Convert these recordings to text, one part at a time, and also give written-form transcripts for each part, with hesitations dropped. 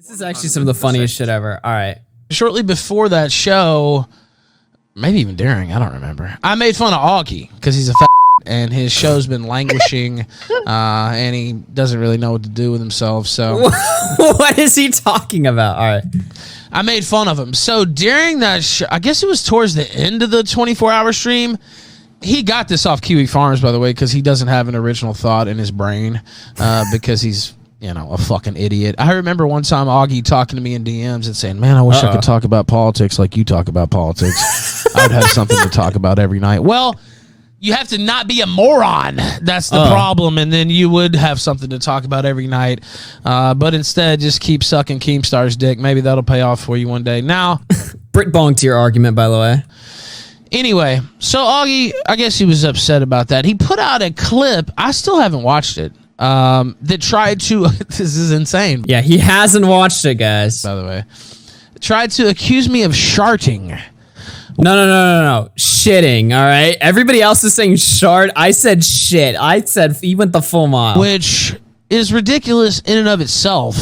This is actually some of the funniest shit ever. All right. Shortly before that show, maybe even during, I don't remember, I made fun of Augie because he's a fat and his show's been languishing and he doesn't really know what to do with himself. So what is he talking about? All right. I made fun of him. So during that show, I guess it was towards the end of the 24-hour stream. He got this off Kiwi Farms, by the way, because he doesn't have an original thought in his brain because he's, you know, a fucking idiot. I remember one time Augie talking to me in DMs and saying, man, I wish I could talk about politics like you talk about politics. I'd have something to talk about every night. Well, you have to not be a moron. That's the problem. And then you would have something to talk about every night. But instead, just keep sucking Keemstar's dick. Maybe that'll pay off for you one day. Now, Brit bonked your argument, by the way. Anyway, so Augie, I guess he was upset about that. He put out a clip. I still haven't watched it. That tried to, this is insane. Yeah, he hasn't watched it, guys. By the way, tried to accuse me of sharting. No. Shitting, all right? Everybody else is saying shart. I said shit. I said he went the full mile. Which is ridiculous in and of itself.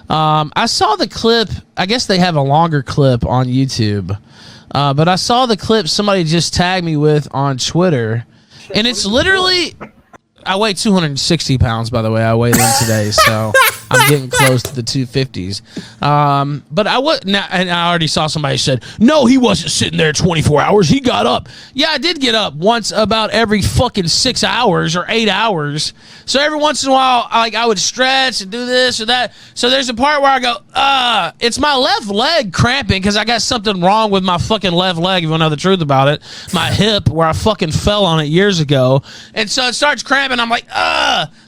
I saw the clip. I guess they have a longer clip on YouTube. But I saw the clip somebody just tagged me with on Twitter. And it's literally... I weigh 260 pounds, by the way. I weighed in today, so I'm getting close to the 250s. But and I already saw somebody said, no, he wasn't sitting there 24 hours. He got up. Yeah, I did get up once about every fucking 6 hours or 8 hours. So every once in a while, I would stretch and do this or that. So there's a part where I go, it's my left leg cramping because I got something wrong with my fucking left leg, if you want to know the truth about it. My hip, where I fucking fell on it years ago. And so it starts cramping. I'm like,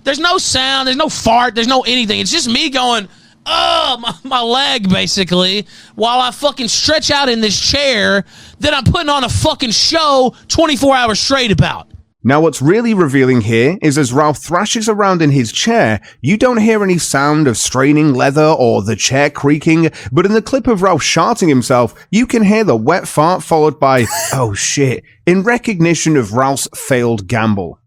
there's no sound, there's no fart, there's no anything. It's just me going, my leg, basically, while I fucking stretch out in this chair that I'm putting on a fucking show 24 hours straight about. Now what's really revealing here is as Ralph thrashes around in his chair, you don't hear any sound of straining leather or the chair creaking, but in the clip of Ralph sharting himself, you can hear the wet fart followed by, oh shit, in recognition of Ralph's failed gamble.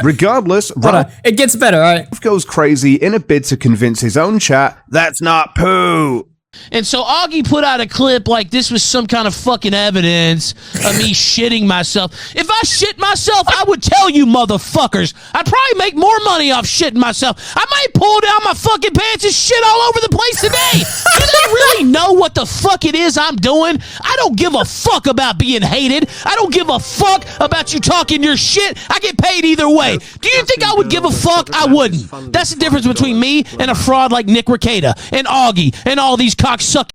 Regardless, Ralph it gets better, all right? Goes crazy in a bid to convince his own chat that's not poo. And so Augie put out a clip like this was some kind of fucking evidence of me shitting myself. If I shit myself, I would tell you motherfuckers. I'd probably make more money off shitting myself. I might pull down my fucking pants and shit all over the place today. Do they really know what the fuck it is I'm doing? I don't give a fuck about being hated. I don't give a fuck about you talking your shit. I get paid either way. Do you think I would give a fuck? I wouldn't. That's the difference between me and a fraud like Nick Rekieta and Augie and all these cocksuckers.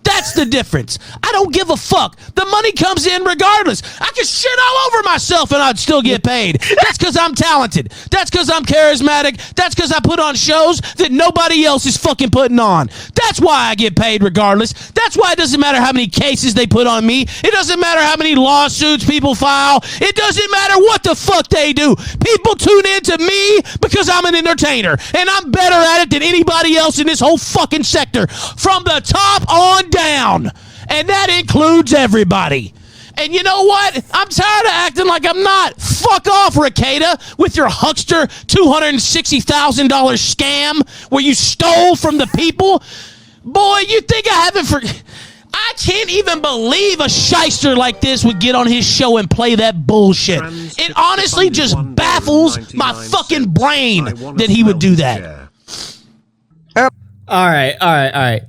That's the difference. I don't give a fuck. The money comes in regardless. I can shit all over myself and I'd still get paid. That's because I'm talented. That's because I'm charismatic. That's because I put on shows that nobody else is fucking putting on. That's why I get paid regardless. That's why it doesn't matter how many cases they put on me. It doesn't matter how many lawsuits people file. It doesn't matter what the fuck they do. People tune in to me because I'm an entertainer and I'm better at it than anybody else in this whole fucking sector. From the top on down, and that includes everybody. And you know what? I'm tired of acting like I'm not. Fuck off, Rekieta, with your huckster $260,000 scam where you stole from the people. Boy, you think I haven't I can't even believe a shyster like this would get on his show and play that bullshit. It honestly just baffles my fucking brain that he would do that. All right.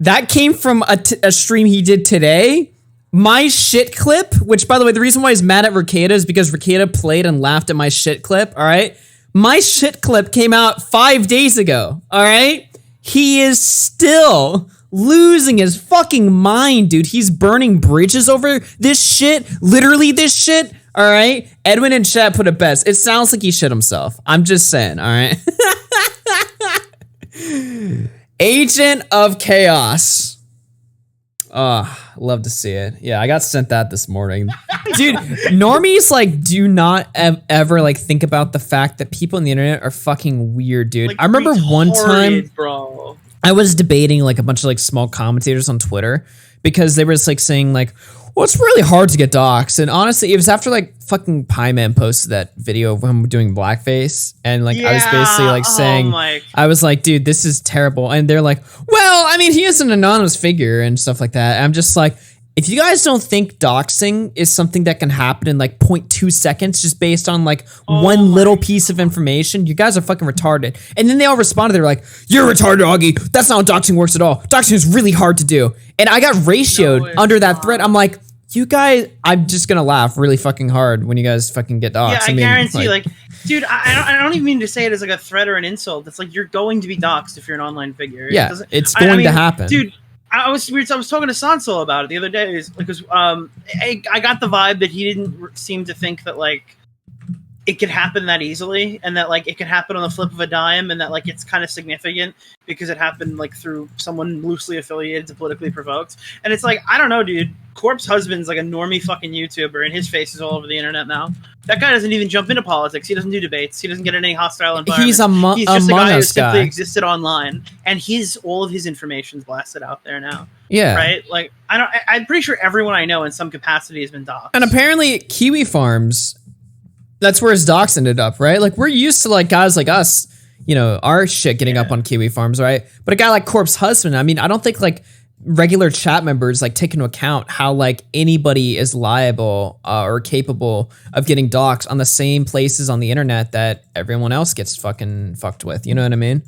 That came from a stream he did today. My shit clip, which, by the way, the reason why he's mad at Rekieta is because Rekieta played and laughed at my shit clip, all right? My shit clip came out 5 days ago, all right? He is still losing his fucking mind, dude. He's burning bridges over this shit, literally this shit, all right? Edwin in chat put it best. It sounds like he shit himself. I'm just saying, all right? Agent of Chaos. Love to see it. Yeah, I got sent that this morning. Dude, normies like do not ever like think about the fact that people on the internet are fucking weird, dude. Like, I remember one time, bro, I was debating like a bunch of like small commentators on Twitter because they were just like saying like, Well, it's really hard to get doxxed, and honestly, it was after like fucking Pie Man posted that video of him doing blackface, and like I was basically like saying, I was like, dude, this is terrible, and they're like, well, I mean, he is an anonymous figure and stuff like that. And I'm just like, if you guys don't think doxing is something that can happen in like 0.2 seconds just based on like one little piece of information, you guys are fucking retarded. And then they all responded, they were like, you're retarded, Augie. That's not how doxing works at all. Doxing is really hard to do. And I got ratioed under that thread. I'm like, you guys, I'm just gonna laugh really fucking hard when you guys fucking get doxed. Yeah, I guarantee, like, dude, I don't even mean to say it as like a threat or an insult. It's like you're going to be doxed if you're an online figure. Yeah, it's going to happen. Dude, I was talking to Sansol about it the other day because I got the vibe that he didn't seem to think that like it could happen that easily, and that like it could happen on the flip of a dime, and that like it's kind of significant because it happened like through someone loosely affiliated to Politically Provoked. And it's like, I don't know, dude. Corp's husband's like a normie fucking YouTuber, and his face is all over the internet now. That guy doesn't even jump into politics. He doesn't do debates. He doesn't get in any hostile environment. He's just a guy who simply existed online, and all of his information's blasted out there now. Yeah, right. Like I'm pretty sure everyone I know in some capacity has been doxxed. And apparently, Kiwi Farms, that's where his docs ended up, right? Like we're used to like guys like us, you know, our shit getting up on Kiwi Farms, right? But a guy like Corp's husband, I mean, I don't think like regular chat members like take into account how like anybody is liable or capable of getting doxxed on the same places on the internet that everyone else gets fucking fucked with. You know what I mean?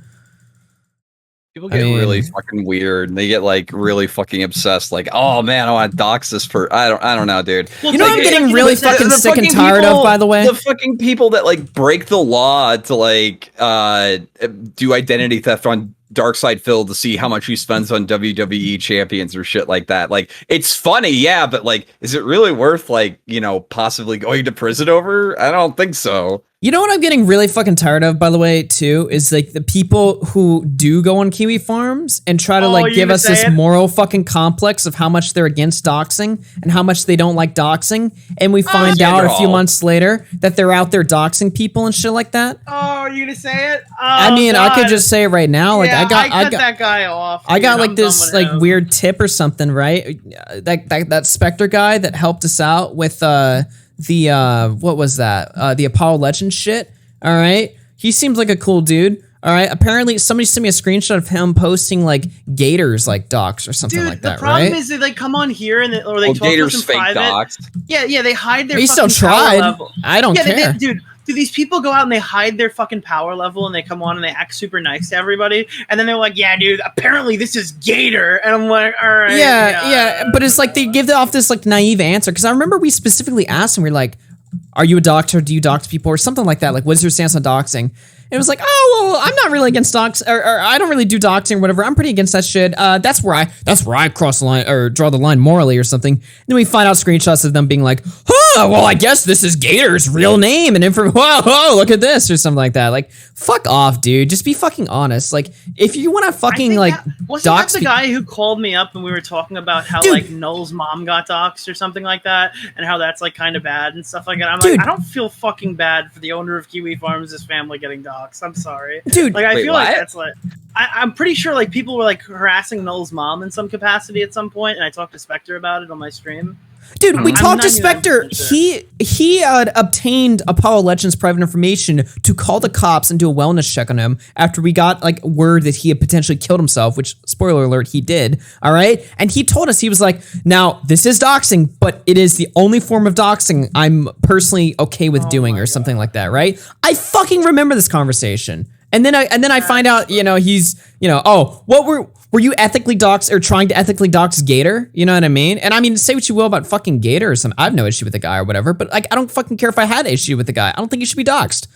People get really fucking weird, and they get like really fucking obsessed. Like, oh man, I want to dox this for I don't know, dude. Well, you know what I'm getting really fucking sick and tired of, by the way? The fucking people that like break the law to like do identity theft on Darkside Phil to see how much he spends on WWE champions or shit like that. Like, it's funny, yeah, but like, is it really worth like, you know, possibly going to prison over? I don't think so. You know what I'm getting really fucking tired of, by the way, too, is like the people who do go on Kiwi Farms and try to like give us this moral fucking complex of how much they're against doxing and how much they don't like doxing, and we find out a few months later that they're out there doxing people and shit like that. Oh, are you gonna say it? Oh, I mean, God. I could just say it right now. Like, I got that guy off. I got like this like weird tip or something, right? That Spectre guy that helped us out with what was that? The Apollo Legends shit. All right. He seems like a cool dude. All right. Apparently somebody sent me a screenshot of him posting like Gators like docs or something like that, right? The problem is they like come on here and or they talk Gators to us in fake private. docs. Yeah, they hide their he fucking still power level. I don't care. Dude, these people go out and they hide their fucking power level and they come on and they act super nice to everybody. And then they're like, yeah, dude, apparently this is Gator. And I'm like, all right. Yeah. But it's like they give off this like naive answer. Because I remember we specifically asked him, we were like, are you a doxer? Do you dox people? Or something like that. Like, what's your stance on doxing? And it was like, oh, well, I'm not really against dox, or I don't really do doxing or whatever. I'm pretty against that shit. That's where I cross the line or draw the line morally or something. And then we find out screenshots of them being like, huh, well, I guess this is Gator's real name and whoa, look at this or something like that. Like, fuck off, dude. Just be fucking honest. Like, if you want to fucking like dox the guy who called me up and we were talking about how like Null's mom got doxed or something like that, and how that's like kind of bad and stuff like that. I'm like, I don't feel fucking bad for the owner of Kiwi Farms' family getting doxed. I'm sorry, dude. Like, I feel like that's like I'm pretty sure like people were like harassing Null's mom in some capacity at some point, and I talked to Spectre about it on my stream. Dude, we talked to Spectre. He obtained Apollo Legends private information to call the cops and do a wellness check on him after we got like word that he had potentially killed himself, which, spoiler alert, he did. All right. And he told us, he was like, now this is doxing, but it is the only form of doxing I'm personally okay with doing or something like that. Right. I fucking remember this conversation. And then I find out, you know, he's, you know, oh, what were you ethically dox or trying to ethically dox Gator? You know what I mean? And I mean, say what you will about fucking Gator or something. I have no issue with the guy or whatever, but like, I don't fucking care if I had an issue with the guy. I don't think he should be doxed.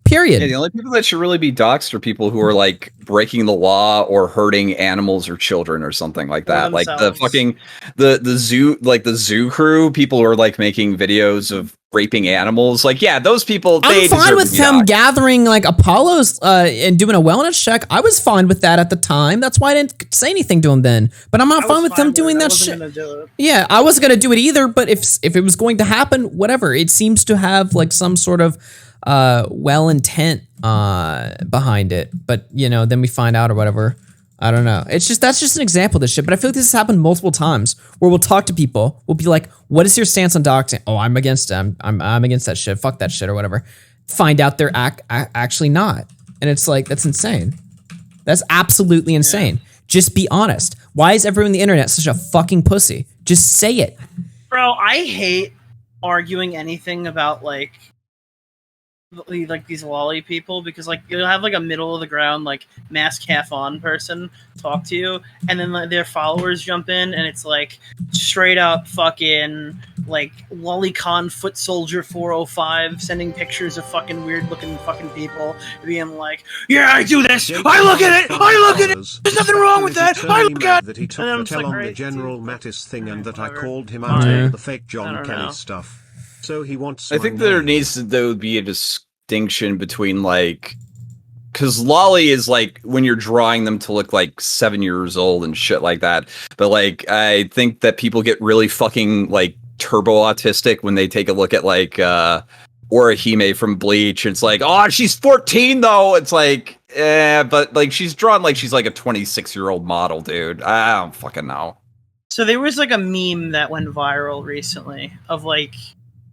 Period. Yeah, the only people that should really be doxxed are people who are like breaking the law or hurting animals or children or something like that. Like the fucking the zoo crew, people who are like making videos of raping animals. Like, yeah, those people. I'm fine with them gathering like Apollos and doing a wellness check. I was fine with that at the time. That's why I didn't say anything to him then. But I'm not fine with them doing that shit. Yeah, I wasn't gonna do it either. But if it was going to happen, whatever. It seems to have like some sort of well intent behind it, but you know, then we find out or whatever. I don't know. It's just, that's just an example of this shit. But I feel like this has happened multiple times where we'll talk to people. We'll be like, "What is your stance on doxing?" "Oh, I'm against it. I'm against that shit. Fuck that shit," or whatever. Find out they're actually not, and it's like, that's insane. That's absolutely insane. Yeah. Just be honest. Why is everyone on the internet such a fucking pussy? Just say it, bro. I hate arguing anything about like these Loli people, because like you'll have like a middle of the ground like mask half on person talk to you, and then like, their followers jump in, and it's like straight up fucking like lolicon foot soldier 405 sending pictures of fucking weird looking fucking people being like, "Yeah, I do this. I look at it. I look at it. There's nothing wrong with that. I look at it." That he took the tell on the General Mattis thing, and that I called him out over the fake John Kelly stuff. So he wants. I think there needs to though be a distinction between like, because Loli is like when you're drawing them to look like 7 years old and shit like that. But like, I think that people get really fucking like turbo autistic when they take a look at like Orihime from Bleach. It's like, oh, she's 14 though. It's like, but like she's drawn like she's like a 26-year-old model, dude. I don't fucking know. So there was like a meme that went viral recently of like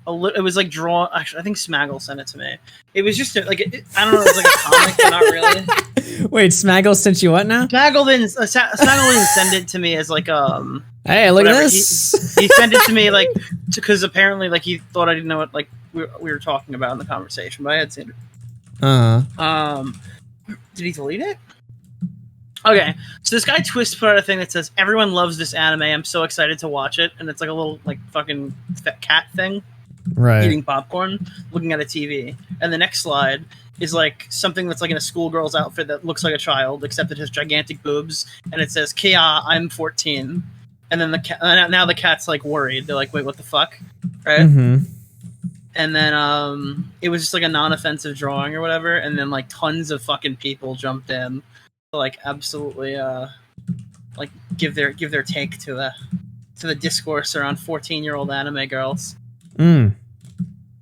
it was like drawn. Actually, I think Smaggle sent it to me. It was just like I don't know. It was like a comic, but not really. Wait, Smaggle sent you what now? Smaggle didn't send it to me as like Hey, look whatever. at this. He sent it to me like because apparently like he thought I didn't know what like we were talking about in the conversation, but I had seen it. Did he delete it? Okay, so this guy Twist put out a thing that says, "Everyone loves this anime. I'm so excited to watch it," and it's like a little like fucking cat thing. Right. Eating popcorn, looking at a TV. And the next slide is like something that's like in a schoolgirl's outfit that looks like a child, except it has gigantic boobs, and it says, "Kia, I'm 14." And then now the cat's like worried. They're like, "Wait, what the fuck?" Right? Mm-hmm. And then it was just like a non-offensive drawing or whatever, and then like tons of fucking people jumped in to like absolutely like give their take to the discourse around 14-year-old anime girls.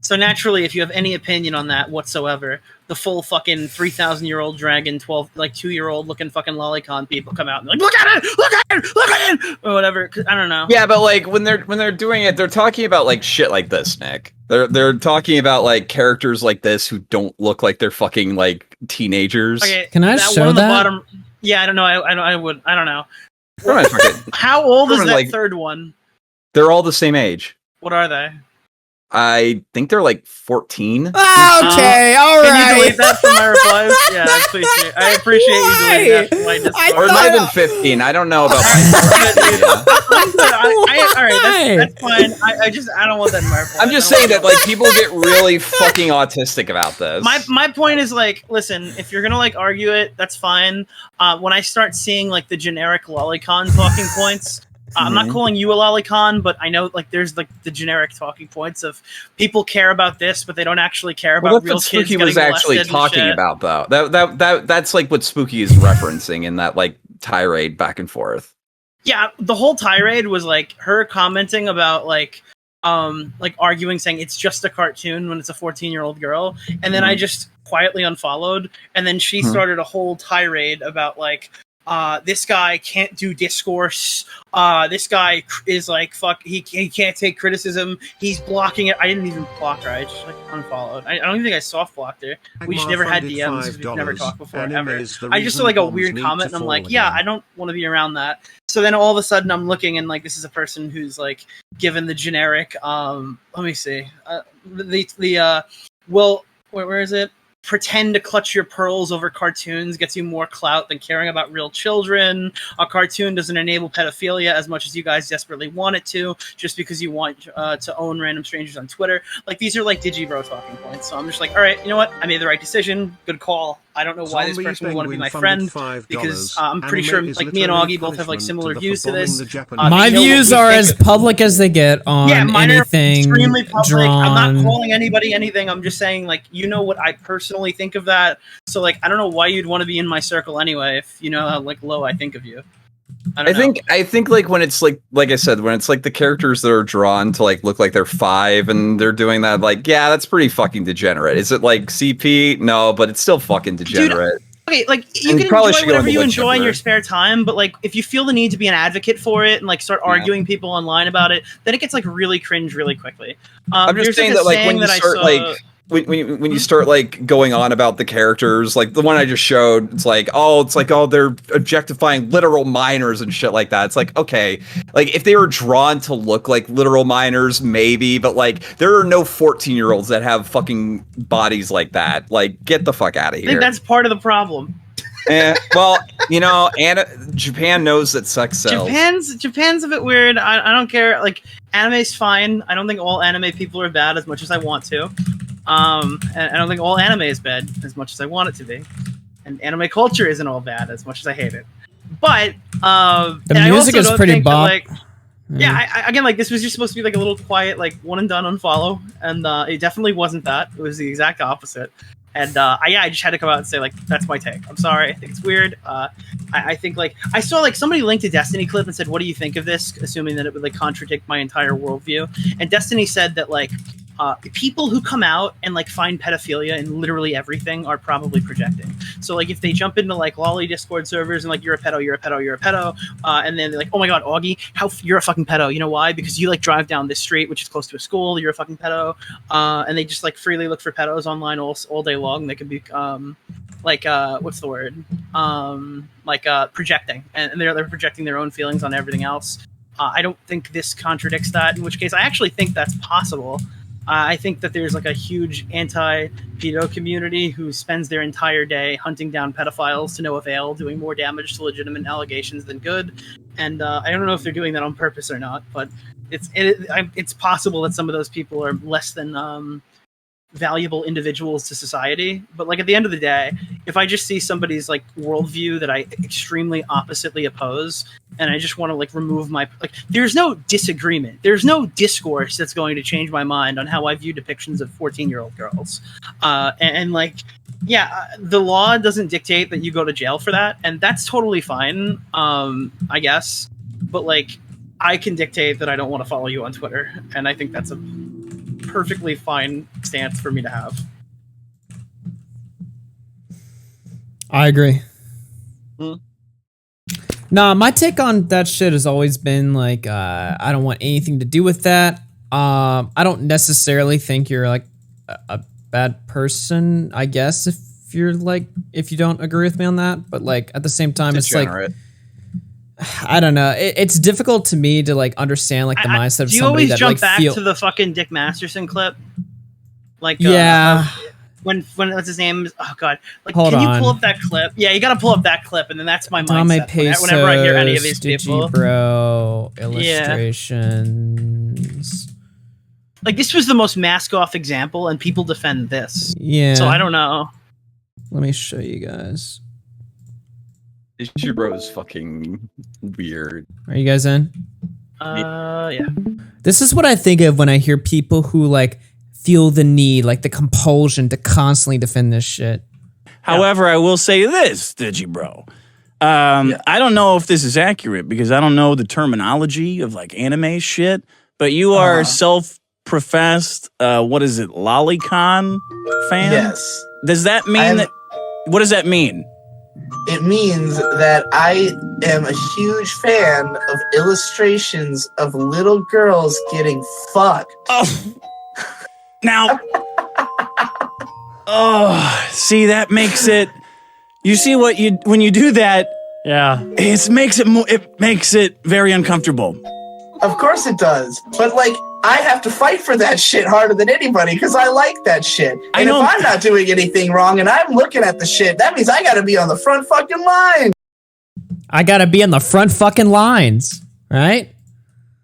So naturally, if you have any opinion on that whatsoever, the full fucking 3,000-year-old dragon, 2-year-old looking fucking lolicon people come out and like, look at it, look at it, look at it, or whatever. I don't know. Yeah, but like when they're doing it, they're talking about like shit like this, Nick. They're talking about like characters like this who don't look like they're fucking like teenagers. Okay, can I show one on that? The bottom, yeah, I don't know. I would. I don't know. Fucking, how old is that like, third one? They're all the same age. What are they? I think they're like 14. Okay, all right. Can you delete that from my replies? Yeah, I appreciate you deleting that from my Discord. Or it might have been 15. I don't know about my all right, that's fine. I don't want that in my replies. I'm just saying that like people get really fucking autistic about this. My point is like, listen, if you're gonna like argue it, that's fine. When I start seeing like the generic lolicon talking points, I'm not calling you a lolicon, but I know like there's like the generic talking points of people care about this, but they don't actually care about real kids Spooky getting was actually talking about though. That's like what Spooky is referencing in that like tirade back and forth. Yeah, the whole tirade was like her commenting about like arguing, saying it's just a cartoon when it's a 14-year-old girl, and then I just quietly unfollowed, and then she started a whole tirade about like this guy can't do discourse. This guy is like fuck. He can't take criticism. He's blocking it. I didn't even block her. I just like unfollowed. I don't even think I soft blocked her. We just never had DMs because we've never talked before ever. I just saw like a weird comment and I'm like, yeah, I don't want to be around that. So then all of a sudden I'm looking and like this is a person who's like given the generic. Let me see. Well, where is it? Pretend to clutch your pearls over cartoons gets you more clout than caring about real children. A cartoon doesn't enable pedophilia as much as you guys desperately want it to, just because you want to own random strangers on Twitter. Like, these are like Digibro talking points. So I'm just like, all right, you know what? I made the right decision. Good call. I don't know why this person would want to be my friend, because I'm pretty sure like me and Augie both have like similar views to this. My views are as public as they get on anything extremely public. drawn. I'm not calling anybody anything. I'm just saying like, you know what I personally think of that. So like, I don't know why you'd want to be in my circle anyway if you know how like low I think of you. I think like when it's like I said, when it's like the characters that are drawn to like look like they're 5 and they're doing that, like, yeah, that's pretty fucking degenerate. Is it like CP? No, but it's still fucking degenerate. Dude, okay, like you And can probably enjoy should go whatever into you wood enjoy in chipper. your spare time, but like if you feel the need to be an advocate for it and like start arguing people online about it, then it gets like really cringe really quickly. I'm just there's, saying a that like when saying you that I start saw- like when you start like going on about the characters, like the one I just showed, it's like they're objectifying literal minors and shit like that. It's like, okay, like if they were drawn to look like literal minors, maybe, but like there are no 14-year-olds that have fucking bodies like that. Like, get the fuck out of I here. think that's part of the problem. Well, you know, and Japan knows that sex sells. Japan's a bit weird. I don't care. Like anime's fine. I don't think all anime people are bad as much as I want to. And I don't think all anime is bad as much as I want it to be. And anime culture isn't all bad as much as I hate it. But The music is pretty bop. Again, like this was just supposed to be like a little quiet, like one and done unfollow, and it definitely wasn't that. It was the exact opposite. And I just had to come out and say, like, that's my take. I'm sorry. I think it's weird. I think, like, I saw, like, somebody linked a Destiny clip and said, what do you think of this? Assuming that it would, like, contradict my entire worldview. And Destiny said that, like, people who come out and, like, find pedophilia in literally everything are probably projecting. So, like, if they jump into, like, Loli Discord servers and, like, you're a pedo, and then they're like, oh my god, Augie, you're a fucking pedo. You know why? Because you, like, drive down this street, which is close to a school, you're a fucking pedo. And they just, like, freely look for pedos online all day long. They could be, what's the word? Projecting. And they're projecting their own feelings on everything else. I don't think this contradicts that, in which case I actually think that's possible. I think that there's like a huge anti-pedo community who spends their entire day hunting down pedophiles to no avail, doing more damage to legitimate allegations than good. And I don't know if they're doing that on purpose or not, but it's possible that some of those people are less than valuable individuals to society. But like at the end of the day, if I just see somebody's like worldview that I extremely oppositely oppose, and I just want to like remove my there's no disagreement, there's no discourse that's going to change my mind on how I view depictions of 14-year-old girls. The law doesn't dictate that you go to jail for that, and that's totally fine, I guess. But like I can dictate that I don't want to follow you on Twitter, and I think that's a perfectly fine stance for me to have. I agree. Nah, my take on that shit has always been like, I don't want anything to do with that. I don't necessarily think you're like a bad person, I guess, if you don't agree with me on that. But like at the same time, it's like, I don't know. It's difficult to me to like understand like the mindset of somebody that like Do you always jump back to the fucking Dick Masterson clip? Like when what's his name? Oh god! Like, Hold can on. you pull up that clip? Yeah, you got to pull up that clip, and then that's my Dame mindset whenever I hear any of these people. Bro, illustrations. Like this was the most mask-off example, and people defend this. Yeah. So I don't know. Let me show you guys. Bro is fucking weird. Are you guys in? Yeah. This is what I think of when I hear people who like feel the need, like the compulsion to constantly defend this shit. However, I will say this, Digibro. I don't know if this is accurate because I don't know the terminology of like anime shit, but you are self-professed, what is it, lolicon fan? Yes. Does that mean that, what does that mean? It means that I am a huge fan of illustrations of little girls getting fucked. Oh, now, see, that makes it. You see what you when you do that? Yeah, it makes it very uncomfortable. Of course it does, but like I have to fight for that shit harder than anybody because I like that shit. And if I'm not doing anything wrong and I'm looking at the shit, that means I got to be on the front fucking line. I gotta be on the front fucking lines, right?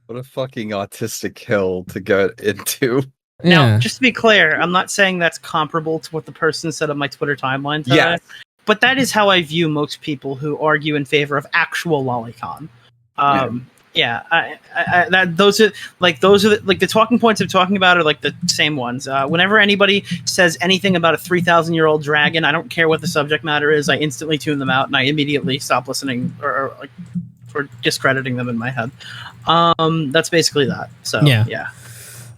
What a fucking autistic hill to go into. Now, just to be clear, I'm not saying that's comparable to what the person said on my Twitter timeline today. Yes. But that is how I view most people who argue in favor of actual lolicon. Those are the talking points of talking about are like the same ones. Whenever anybody says anything about a 3,000-year-old dragon, I don't care what the subject matter is. I instantly tune them out and I immediately stop listening or discrediting them in my head. That's basically that. So yeah.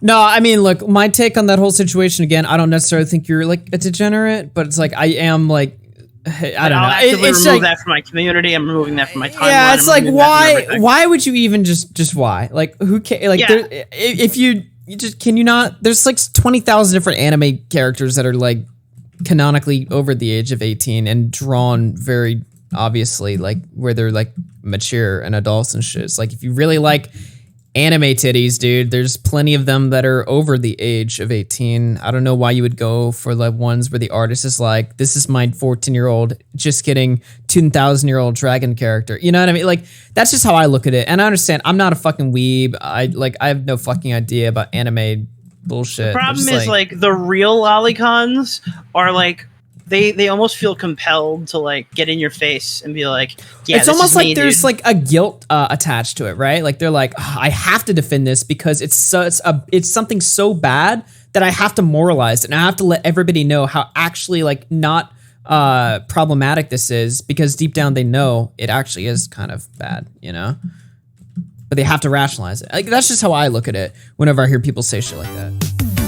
No, I mean, look, my take on that whole situation again. I don't necessarily think you're like a degenerate, but it's like I am like I don't know. I'll actively It's remove like, that from my community. I'm removing that from my timeline. yeah, it's I'm like removing that from why? everything. Why would you even just why? Like who cares? Like Yeah. if you just can you not? There's like 20,000 different anime characters that are like canonically over the age of 18 and drawn very obviously like where they're like mature and adults and shit. It's like if you really like anime titties, dude, there's plenty of them that are over the age of 18. I don't know why you would go for the ones where the artist is like, this is my 14-year-old just getting 2,000-year-old dragon character. You know what I mean? Like, that's just how I look at it. And I understand, I'm not a fucking weeb. I have no fucking idea about anime bullshit. The problem is like the real lolicons are like they almost feel compelled to like get in your face and be like, yeah, it's this almost is like me, there's dude. like a guilt attached to it, right? Like they're like, I have to defend this because it's something so bad that I have to moralize it and I have to let everybody know how actually like not problematic this is, because deep down they know it actually is kind of bad, you know? But they have to rationalize it. Like that's just how I look at it whenever I hear people say shit like that.